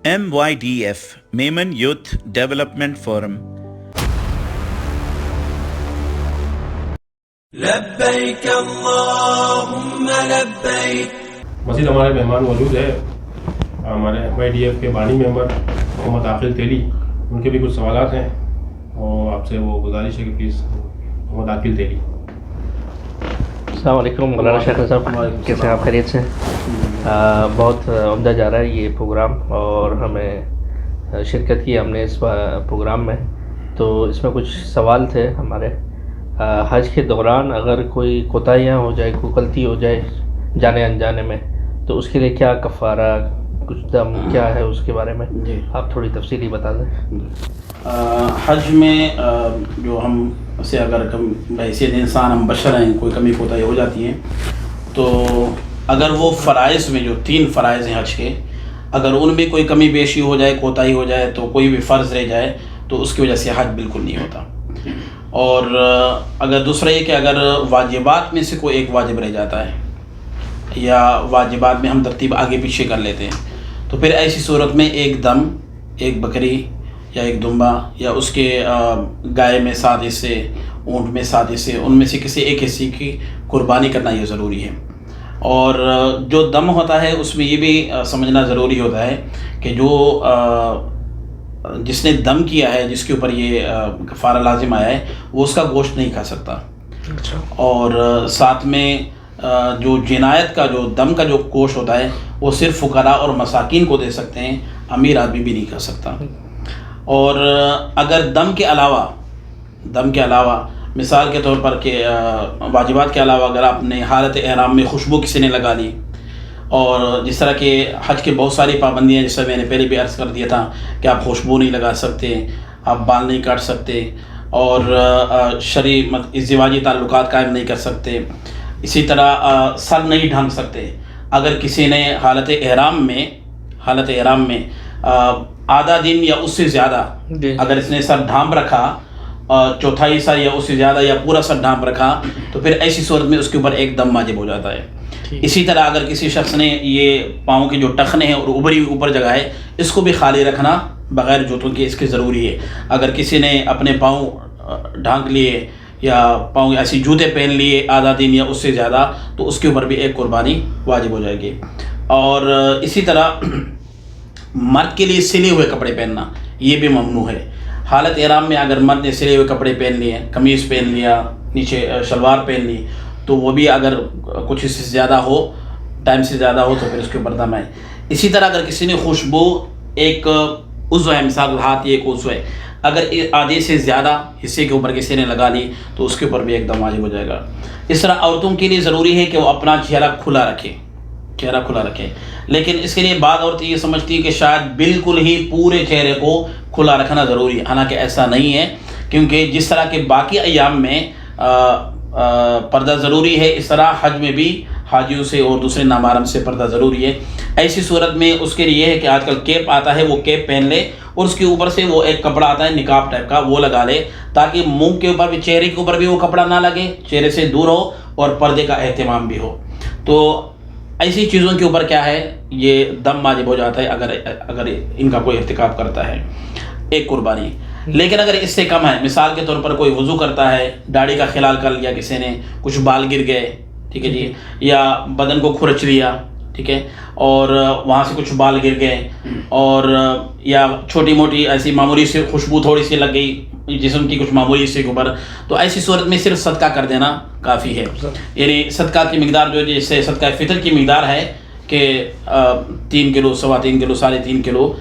MYDF Maiman Youth Development Forum. لبیک اللہم لبیک. مزید ہمارے مہمان موجود ہے ہمارے MYDF کے بانی ممبر محمد عاقل تیلی. ان کے بھی کچھ سوالات ہیں اور آپ سے وہ گزارش ہے کہ پلیز محمد عاقل تیلی. السلام علیکم مولانا شیخ صاحب، کیسے ہیں آپ؟ خیریت سے؟ بہت عمدہ جا رہا ہے یہ پروگرام اور ہمیں شرکت کی ہم نے اس پروگرام میں. تو اس میں کچھ سوال تھے ہمارے. حج کے دوران اگر کوئی کوتاہیاں ہو جائے، کوئی غلطی ہو جائے جانے انجانے میں، تو اس کے لیے کیا کفارہ، کچھ دم کیا ہے اس کے بارے میں آپ تھوڑی تفصیلی بتا دیں. حج میں جو ہم سے اگر بحیثیت انسان ہم بشر ہیں، کوئی کمی کوتاہی ہو جاتی ہے، تو اگر وہ فرائض میں جو 3 فرائض ہیں حج کے، اگر ان میں کوئی کمی بیشی ہو جائے، کوتاہی ہو جائے، تو کوئی بھی فرض رہ جائے تو اس کی وجہ سے حج بالکل نہیں ہوتا. اور اگر دوسرا یہ کہ اگر واجبات میں سے کوئی ایک واجب رہ جاتا ہے یا واجبات میں ہم ترتیب آگے پیچھے کر لیتے ہیں، تو پھر ایسی صورت میں ایک دم، ایک بکری یا ایک دمبا یا اس کے گائے میں 7 حصے، اونٹ میں 7 حصے، ان میں سے کسی ایک حصے کی قربانی کرنا یہ ضروری ہے. اور جو دم ہوتا ہے اس میں یہ بھی سمجھنا ضروری ہوتا ہے کہ جو جس نے دم کیا ہے، جس کے اوپر یہ کفارہ لازم آیا ہے، وہ اس کا گوشت نہیں کھا سکتا. اور ساتھ میں جو جنایت کا جو دم کا جو گوشت ہوتا ہے وہ صرف فقراء اور مساکین کو دے سکتے ہیں، امیر آدمی بھی نہیں کھا سکتا. اور اگر دم کے علاوہ مثال کے طور پر کہ واجبات کے علاوہ اگر آپ نے حالت احرام میں خوشبو کسی نے لگا لی، اور جس طرح کہ حج کی بہت ساری پابندیاں، جیسے میں نے پہلے بھی عرض کر دیا تھا کہ آپ خوشبو نہیں لگا سکتے، آپ بال نہیں کاٹ سکتے، اور شرعی ازدواجی تعلقات قائم نہیں کر سکتے. اسی طرح سر نہیں ڈھانک سکتے. اگر کسی نے حالت احرام میں آدھا دن یا اس سے زیادہ اگر اس نے سر ڈھانپ رکھا، چوتھائی سر یا اس سے زیادہ یا پورا سر ڈھانپ رکھا، تو پھر ایسی صورت میں اس کے اوپر ایک دم واجب ہو جاتا ہے. اسی طرح اگر کسی شخص نے یہ پاؤں کے جو ٹخنے ہیں اور اوپری اوپر جگہ ہے، اس کو بھی خالی رکھنا بغیر جوتوں کے، اس کی ضروری ہے. اگر کسی نے اپنے پاؤں ڈھانک لیے یا پاؤں ایسی جوتے پہن لیے آدھا دن یا اس سے زیادہ، تو اس کے اوپر بھی ایک قربانی واجب ہو جائے گی. اور اسی طرح مرد کے لیے سلے ہوئے کپڑے پہننا یہ بھی ممنوع ہے. حالت احرام میں اگر مرد نے سلے ہوئے کپڑے پہن لیے، قمیض پہن لیا، نیچے شلوار پہن لی، تو وہ بھی اگر کچھ اس سے زیادہ ہو، ٹائم سے زیادہ ہو، تو پھر اس کے اوپر دم ہے. اسی طرح اگر کسی نے خوشبو، ایک عضو ہے، مثال ہاتھ یہ ایک عضو ہے، اگر آدھے سے زیادہ حصے کے اوپر کسی نے لگا لی تو اس کے اوپر بھی ایک دم واجب ہو جائے گا. اس طرح عورتوں کے لیے ضروری ہے کہ وہ اپنا چہرہ کھلا رکھیں. لیکن اس کے لیے بعض عورتیں یہ سمجھتی ہیں کہ شاید بالکل ہی پورے چہرے کو کھلا رکھنا ضروری ہے. حالانکہ ایسا نہیں ہے، کیونکہ جس طرح کے باقی ایام میں پردہ ضروری ہے، اس طرح حج میں بھی حاجیوں سے اور دوسرے نامحرم سے پردہ ضروری ہے. ایسی صورت میں اس کے لیے یہ ہے کہ آج کل کیپ آتا ہے، وہ کیپ پہن لے، اور اس کے اوپر سے وہ ایک کپڑا آتا ہے نقاب ٹائپ کا، وہ لگا لے، تاکہ منہ کے اوپر بھی، چہرے کے اوپر بھی وہ کپڑا نہ لگے، چہرے سے دور ہو اور پردے کا اہتمام بھی ہو. تو ایسی چیزوں کے اوپر کیا ہے، یہ دم واجب ہو جاتا ہے اگر ان کا کوئی ارتکاب کرتا ہے، ایک قربانی. لیکن اگر اس سے کم ہے، مثال کے طور پر کوئی وضو کرتا ہے، داڑھی کا خلال کر لیا کسی نے، کچھ بال گر گئے، ٹھیک ہے جی، یا بدن کو کھرچ لیا، ٹھیک ہے، اور وہاں سے کچھ بال گر گئے، اور یا چھوٹی موٹی ایسی معمولی سے خوشبو تھوڑی سی لگ گئی جسم کی کچھ معمولی حصے کے اوپر، تو ایسی صورت میں صرف صدقہ کر دینا کافی ہے. یعنی صدقہ کی مقدار جو جیسے صدقہ فطر کی مقدار ہے کہ 3 کلو، 3.25 کلو، 3.5 کلو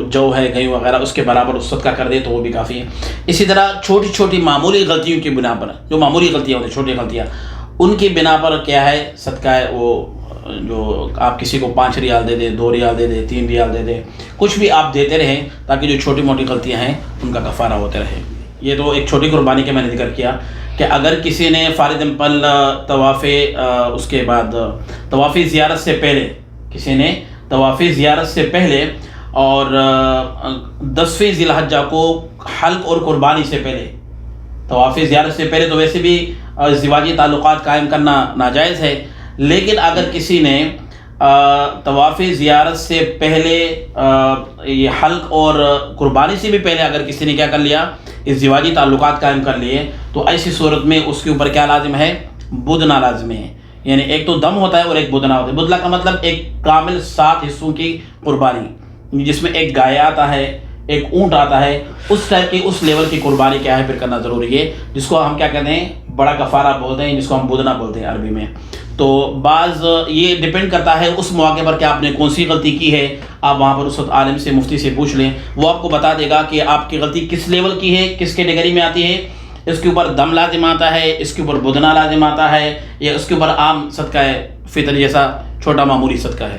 جو ہے گئی وغیرہ، اس کے برابر صدقہ کر دے تو وہ بھی کافی ہے. اسی طرح چھوٹی چھوٹی معمولی غلطیوں کی بنا پر، جو معمولی غلطیاں ہوتی ہیں، چھوٹی غلطیاں، ان کی بنا پر کیا ہے صدقہ ہے. وہ جو آپ کسی کو 5 ریال دے دیں، 2 ریال دے دیں، 3 ریال دے دیں، کچھ بھی آپ دیتے رہیں، تاکہ جو چھوٹی موٹی غلطیاں ہیں ان کا کفارہ ہوتے رہے. یہ تو ایک چھوٹی قربانی کے میں نے ذکر کیا کہ اگر کسی نے فارغ پل طواف، اس کے بعد طواف زیارت سے پہلے، کسی نے طواف زیارت سے پہلے اور 10ویں ذی الحجہ کو حلق اور قربانی سے پہلے، طواف زیارت سے پہلے تو ویسے بھی ازدواجی تعلقات قائم کرنا ناجائز ہے، لیکن اگر کسی نے طواف زیارت سے پہلے یہ حلق اور قربانی سے بھی پہلے اگر کسی نے کیا کر لیا، ازدواجی تعلقات قائم کر لیے، تو ایسی صورت میں اس کے اوپر کیا لازم ہے؟ بدنہ لازم ہے. یعنی ایک تو دم ہوتا ہے اور ایک بدنہ ہوتا ہے. بدلہ کا مطلب ایک کامل 7 حصوں کی قربانی، جس میں ایک گائے آتا ہے، ایک اونٹ آتا ہے. اس ٹائپ کی اس لیول کی قربانی کیا ہے پھر کرنا ضروری ہے، جس کو ہم کیا کہتے ہیں؟ بڑا کفارہ بولتے ہیں، جس کو ہم بدنہ بولتے ہیں عربی میں. تو بعض یہ ڈیپینڈ کرتا ہے اس موقع پر کہ آپ نے کون سی غلطی کی ہے. آپ وہاں پر اس وقت عالم سے، مفتی سے پوچھ لیں، وہ آپ کو بتا دے گا کہ آپ کی غلطی کس لیول کی ہے، کس کیٹیگری میں آتی ہے. اس کے اوپر دم لازم آتا ہے، اس کے اوپر بدنہ لازم آتا ہے، یا اس کے اوپر عام صدقہ فطر جیسا چھوٹا معمولی صدقہ ہے.